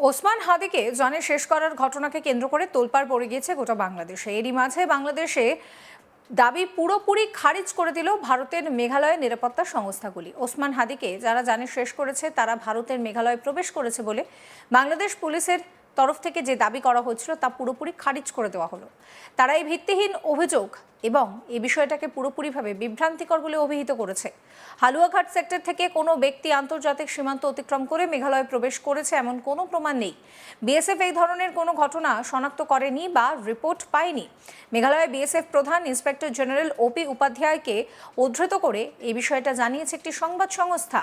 ওসমান হাদিকে জানে শেষ করার ঘটনাকে কেন্দ্র করে তোলপাড় পড়ে গিয়েছে গোটা বাংলাদেশে। এরই মাঝে বাংলাদেশে দাবি পুরোপুরি খারিজ করে দিল ভারতের মেঘালয়ের নিরাপত্তা সংস্থাগুলি। ওসমান হাদিকে যারা জানে শেষ করেছে তারা ভারতের মেঘালয়ে প্রবেশ করেছে বলে বাংলাদেশ পুলিশের তরফ থেকে যে দাবি করা হচ্ছিল তা পুরোপুরি খারিজ করে দেওয়া হলো। তারা এই ভিত্তিহীন অভিযোগ এবং এই বিষয়টাকে পুরোপুরিভাবে বিভ্রান্তিকর বলে অভিহিত করেছে। হালুয়াঘাট সেক্টর থেকে কোনো ব্যক্তি আন্তর্জাতিক সীমান্ত অতিক্রম করে মেঘালয়ে প্রবেশ করেছে এমন কোনো প্রমাণ নেই। বিএসএফ এই ধরনের কোনো ঘটনা শনাক্ত করেনি বা রিপোর্ট পায়নি। মেঘালয় বিএসএফ প্রধান ইন্সপেক্টর জেনারেল ওপি উপাধ্যায়কে উদ্ধৃত করে এই বিষয়টা জানিয়েছে একটি সংবাদ সংস্থা।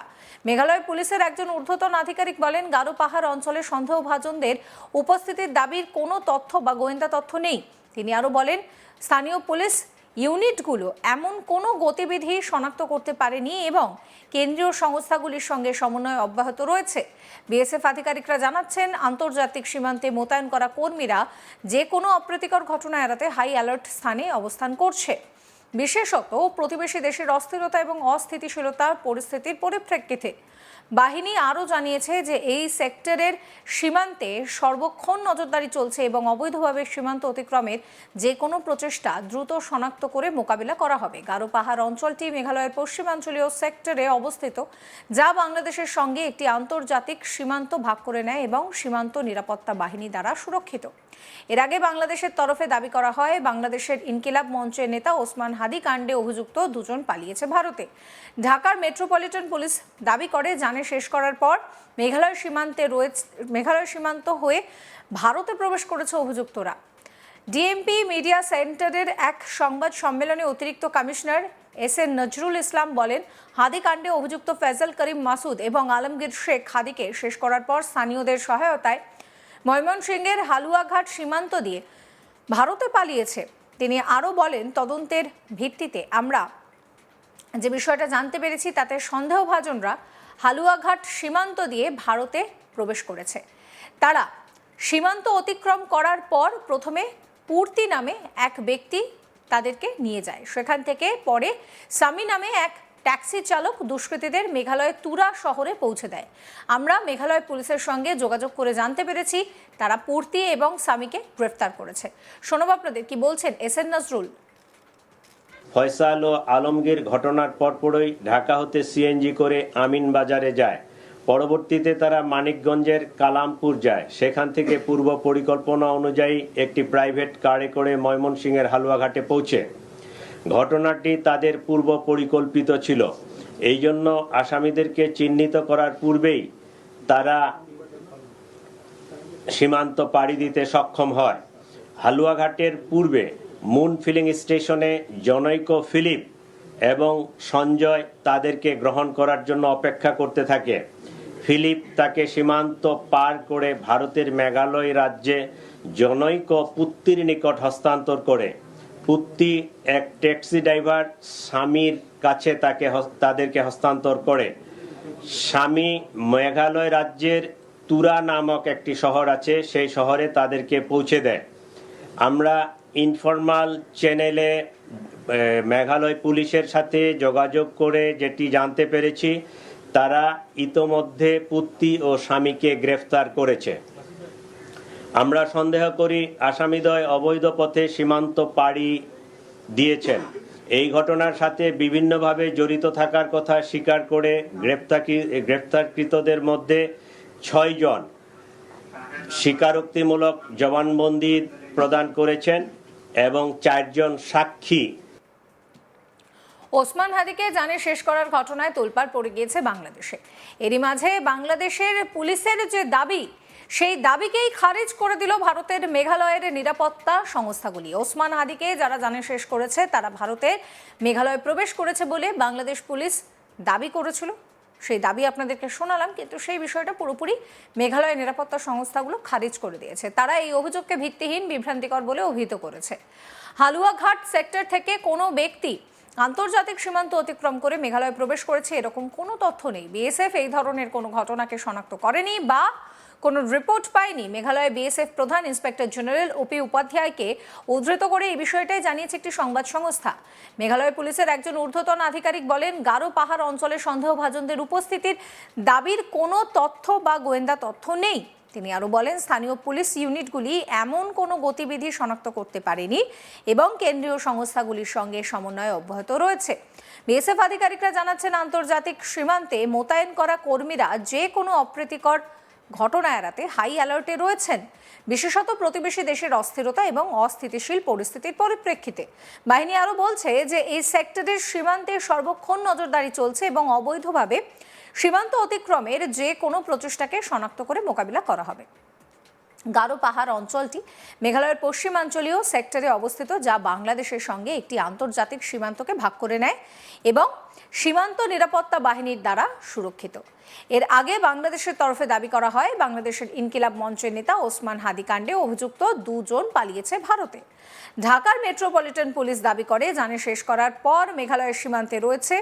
মেঘালয় পুলিশের একজন ঊর্ধ্বতন আধিকারিক বলেন, গারো পাহাড় অঞ্চলে সন্দেহভাজনদের উপস্থিতির দাবির কোনো তথ্য বা গোয়েন্দা তথ্য নেই। তিনি আরও বলেন, স্থানীয় পুলিশ ইউনিটগুলো এমন কোনো গতিবিধি শনাক্ত করতে পারেনি এবং কেন্দ্রীয় সংস্থাগুলির সঙ্গে সমন্বয় অব্যাহত রয়েছে। বিএসএফ আধিকারিকরা জানাচ্ছেন, আন্তর্জাতিক সীমান্তে মোতায়েন করা কর্মীরা যে কোনো অপ্রীতিকর ঘটনা এড়াতে হাই অ্যালার্ট স্থানে অবস্থান করছে। বিশেষত প্রতিবেশী দেশের অস্থিরতা এবং অস্থিতিশীলতার পরিস্থিতির পরিপ্রেক্ষিতে বাহিনী আরও জানিয়েছে যে এই সেক্টরের সীমান্তে সর্বক্ষণ নজরদারি চলছে এবং অবৈধভাবে সীমান্ত অতিক্রমের যে কোনো প্রচেষ্টা দ্রুত শনাক্ত করে মোকাবিলা করা হবে। গারো পাহাড় অঞ্চলটি মেঘালয়ের পশ্চিমাঞ্চলীয় সেক্টরে অবস্থিত, যা বাংলাদেশের সঙ্গে একটি আন্তর্জাতিক সীমান্ত ভাগ করে নেয় এবং সীমান্ত নিরাপত্তা বাহিনী দ্বারা সুরক্ষিত। এর আগে বাংলাদেশের তরফে দাবি করা হয়, বাংলাদেশের ইনকিলাব মঞ্চের নেতা ওসমান হাদি কাণ্ডে অভিযুক্ত দুজন পালিয়েছে ভারতে। ঢাকার মেট্রোপলিটন পুলিশ দাবি করে, জানে শেষ করার পর মেঘালয় সীমান্ত হয়ে ভারতে প্রবেশ করেছে অভিযুক্তরা। ডিএমপি মিডিয়া সেন্টারের এক সংবাদ সম্মেলনে অতিরিক্ত কমিশনার এস.এন. নজরুল ইসলাম বলেন, হাদি কাণ্ডে অভিযুক্ত ফেজল করিম মাসুদ এবং আলমগীর শেখ হাদিকে শেষ করার পর স্থানীয়দের সহায়তায় ময়মনসিংহের হালুয়াঘাট সীমান্ত দিয়ে ভারতে পালিয়েছে। তিনি আরও বলেন, তদন্তের ভিত্তিতে আমরা যে বিষয়টা জানতে পেরেছি তাতে সন্দেহভাজনরা হালুয়াঘাট সীমান্ত দিয়ে ভারতে প্রবেশ করেছে। তারা সীমান্ত অতিক্রম করার পর প্রথমে পূর্তি নামে এক ব্যক্তি তাদেরকে নিয়ে যায়। সেখান থেকে পরে সামি নামে এক ট্যাক্সি চালক দুষ্কৃতীদের মেঘালয়ের তুরা শহরে পৌঁছে দেয়। আমরা মেঘালয় পুলিশের সঙ্গে যোগাযোগ করে জানতে পেরেছি তারা পূর্তি এবং সামিকে গ্রেফতার করেছে। শোনাব আপনাদের কি বলছেন এস.এন. নজরুল। ফয়সাল ও আলমগীর ঘটনার পরপরই ঢাকা হতে সিএনজি করে আমিন বাজারে যায়। পরবর্তীতে তারা মানিকগঞ্জের কালামপুর যায়। সেখান থেকে পূর্ব পরিকল্পনা অনুযায়ী একটি প্রাইভেট কারে করে ময়মনসিংহের হালুয়াঘাটে পৌঁছে। ঘটনাটি তাদের পূর্ব পরিকল্পিত ছিল। এই জন্য আসামিদেরকে চিহ্নিত করার পূর্বেই তারা সীমান্ত পাড়ি দিতে সক্ষম হয়। হালুয়াঘাটের পূর্বে মুন ফিলিং স্টেশনে জনৈক ফিলিপ এবং সঞ্জয় তাদেরকে গ্রহণ করার জন্য অপেক্ষা করতে থাকে। ফিলিপ তাকে সীমান্ত পার করে ভারতের মেঘালয় রাজ্যে জনৈক পুত্তির নিকট হস্তান্তর করে। পুত্তি এক ট্যাক্সি ড্রাইভার স্বামীর কাছে তাদেরকে হস্তান্তর করে। স্বামী মেঘালয় রাজ্যের তুরা নামক একটি শহর আছে, সেই শহরে তাদেরকে পৌঁছে দেয়। আমরা ইনফরমাল চ্যানেলে মেঘালয় পুলিশের সাথে যোগাযোগ করে যেটি জানতে পেরেছি, তারা ইতোমধ্যে পুত্তি ও স্বামীকে গ্রেফতার করেছে। আমরা সন্দেহ করি আসামিদ্বয় অবৈধ পথে সীমান্ত পাড়ি দিয়েছেন। এই ঘটনার সাথে বিভিন্নভাবে জড়িত থাকার কথা স্বীকার করে গ্রেফতারকৃতদের মধ্যে 6 জন স্বীকারোক্তিমূলক জবানবন্দি প্রদান করেছেন এবং 4 জন সাক্ষী। ওসমান হাদিকে জানে শেষ করার ঘটনায় তোলপাড় পড়ে গিয়েছে বাংলাদেশে। এরই মাঝে বাংলাদেশের পুলিশের যে দাবি, সেই দাবিকেই খারিজ করে দিল ভারতের মেঘালয়ের নিরাপত্তা সংস্থাগুলি। ওসমান হাদিকে যারা জানে শেষ করেছে তারা ভারতের মেঘালয়ে প্রবেশ করেছে বলে বাংলাদেশ পুলিশ দাবি করেছিল। সেই দাবি আপনাদেরকে শোনালাম, কিন্তু সেই বিষয়টা পুরোপুরি মেঘালয়ের নিরাপত্তা সংস্থাগুলো খারিজ করে দিয়েছে। তারা এই অভিযোগকে ভিত্তিহীন, বিভ্রান্তিকর বলে অভিহিত করেছে। হালুয়াঘাট সেক্টর থেকে কোনো ব্যক্তি আন্তর্জাতিক সীমান্ত অতিক্রম করে মেঘালয়ে প্রবেশ করেছে এরকম কোনো তথ্য নেই। বিএসএফ এই ধরনের কোনো ঘটনাকে শনাক্ত করেনি বা কোনো রিপোর্ট পায়নি। মেঘালয় বিএসএফ প্রধান ইন্সপেক্টর জেনারেল ওপি উপাধ্যায়কে উদ্ধৃত করে এই বিষয়টাই জানিয়েছে একটি সংবাদ সংস্থা। মেঘালয় পুলিশের একজন ঊর্ধ্বতন আধিকারিক বলেন, গারো পাহাড় অঞ্চলে সন্দেহভাজনদের উপস্থিতির দাবির কোনো তথ্য বা গোয়েন্দা তথ্য নেই। তিনি আরও বলেন, স্থানীয় পুলিশ ইউনিটগুলি এমন কোনো গতিবিধি শনাক্ত করতে পারেনি এবং কেন্দ্রীয় সংস্থাগুলির সঙ্গে সমন্বয় অব্যাহত রয়েছে। বিএসএফ আধিকারিকরা জানাচ্ছেন, আন্তর্জাতিক সীমান্তে মোতায়েন করা কর্মীরা যে কোনো অপ্রীতিকর ঘটনা এড়াতে হাই অ্যালার্টে রয়েছেন, বিশেষত প্রতিবেশী দেশের অস্থিরতা এবং অস্থিতিশীল পরিস্থিতির পরিপ্রেক্ষিতে। বাহিনী আরও বলছে যে এই সেক্টরের সীমান্তে সর্বক্ষণ নজরদারি চলছে এবং অবৈধভাবে সীমান্ত অতিক্রমের যে কোনো প্রচেষ্টাকে শনাক্ত করে মোকাবিলা করা হবে। গারো পাহাড় অঞ্চলটি মেঘালয়ের পশ্চিমাঞ্চলীয় সেক্টরে অবস্থিত, যা বাংলাদেশের সঙ্গে একটি আন্তর্জাতিক সীমান্তকে ভাগ করে নেয় এবং সীমান্ত নিরাপত্তা বাহিনীর দ্বারা সুরক্ষিত। এর আগে বাংলাদেশের তরফে দাবি করা হয়, বাংলাদেশের ইনকিলাব মঞ্চের নেতা ওসমান হাদি কাণ্ডে অভিযুক্ত 2 জন পালিয়েছে ভারতে। ঢাকার মেট্রোপলিটন পুলিশ দাবি করে, জানে শেষ করার পর মেঘালয়ের সীমান্তে রয়েছে।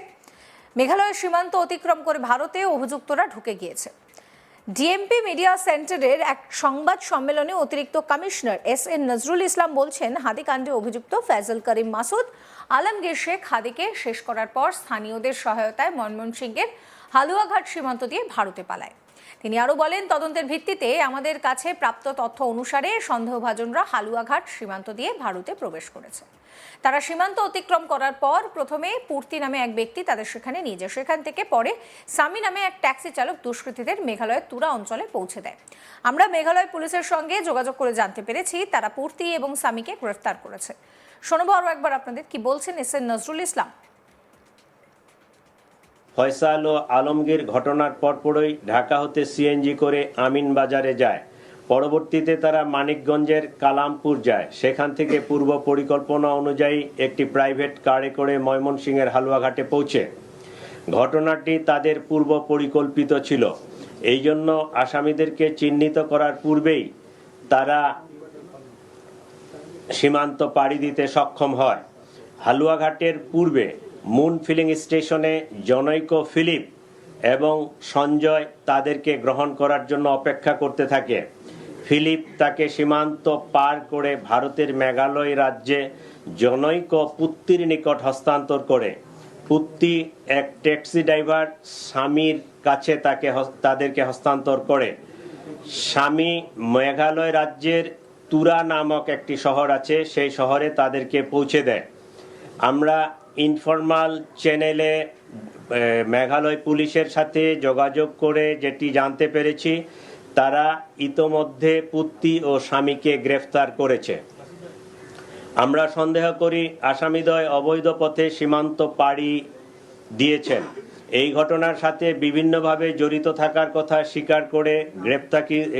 মেঘালয়ের সীমান্ত অতিক্রম করে ভারতে অভিযুক্তরা ঢুকে গিয়েছে। ডিএমপি মিডিয়া সেন্টারের এক সংবাদ সম্মেলনে অতিরিক্ত কমিশনার এস.এন. নজরুল ইসলাম বলছেন, হাদি কাণ্ডে অভিযুক্ত ফয়জল করিম মাসুদ, আলমগীর শেখ হাদিকে শেষ করার পর স্থানীয়দের সহায়তায় ময়মনসিংহের হালুয়াঘাট সীমান্ত দিয়ে ভারতে পালায়। তিনি আরও বলেন, তদন্তের ভিত্তিতে আমাদের কাছে প্রাপ্ত তথ্য অনুসারে সন্দেহভাজনরা হালুয়াঘাট সীমান্ত দিয়ে ভারতে প্রবেশ করেছে। তারা সীমান্ত অতিক্রম করার পর প্রথমে পূর্তি নামে এক ব্যক্তি তাদের সেখানে নিয়ে যায়। সেখান থেকে পরে সামি নামে এক ট্যাক্সি চালক দুষ্কৃতীদের মেঘালয়ের তুরা অঞ্চলে পৌঁছে দেয়। আমরা মেঘালয় পুলিশের সঙ্গে যোগাযোগ করে জানতে পেরেছি, তারা পূর্তি এবং সামিকে গ্রেফতার করেছে। শোনাবো আরও একবার আপনাদের কি বলছেন এস.এন. নজরুল ইসলাম। ফয়সাল ও আলমগীর ঘটনার পরপরই ঢাকা হতে সিএনজি করে আমিন বাজারে যায়। পরবর্তীতে তারা মানিকগঞ্জের কালামপুর যায়। সেখান থেকে পূর্ব পরিকল্পনা অনুযায়ী একটি প্রাইভেট কারে করে ময়মনসিংহের হালুয়াঘাটে পৌঁছে। ঘটনাটি তাদের পূর্ব পরিকল্পিত ছিল। এই জন্য আসামিদেরকে চিহ্নিত করার পূর্বেই তারা সীমান্ত পাড়ি দিতে সক্ষম হয়। হালুয়াঘাটের পূর্বে মুন ফিলিং স্টেশনে জনৈক ফিলিপ এবং সঞ্জয় তাদেরকে গ্রহণ করার জন্য অপেক্ষা করতে থাকে। ফিলিপ তাকে সীমান্ত পার করে ভারতের মেঘালয় রাজ্যে জনৈক পুত্তির নিকট হস্তান্তর করে। পুত্তি এক ট্যাক্সি ড্রাইভার স্বামীর কাছে তাদেরকে হস্তান্তর করে। স্বামী মেঘালয় রাজ্যের তুরা নামক একটি শহর আছে, সেই শহরে তাদেরকে পৌঁছে দেয়। আমরা ইনফরমাল চ্যানেলে মেঘালয় পুলিশের সাথে যোগাযোগ করে যেটি জানতে পেরেছি, তারা ইতোমধ্যে পুত্তি ও স্বামীকে গ্রেফতার করেছে। আমরা সন্দেহ করি আসামিদ্বয় অবৈধ পথে সীমান্ত পাড়ি দিয়েছেন। এই ঘটনার সাথে বিভিন্নভাবে জড়িত থাকার কথা স্বীকার করে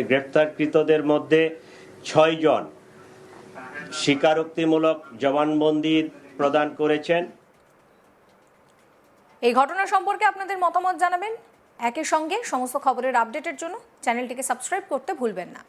গ্রেফতারকৃতদের মধ্যে 6 জন স্বীকারোক্তিমূলক জবানবন্দি প্রদান করেছেন। এই ঘটনা সম্পর্কে আপনাদের মতামত জানাবেন। একই সঙ্গে সমস্ত খবরের আপডেটের জন্য চ্যানেলটিকে সাবস্ক্রাইব করতে ভুলবেন না।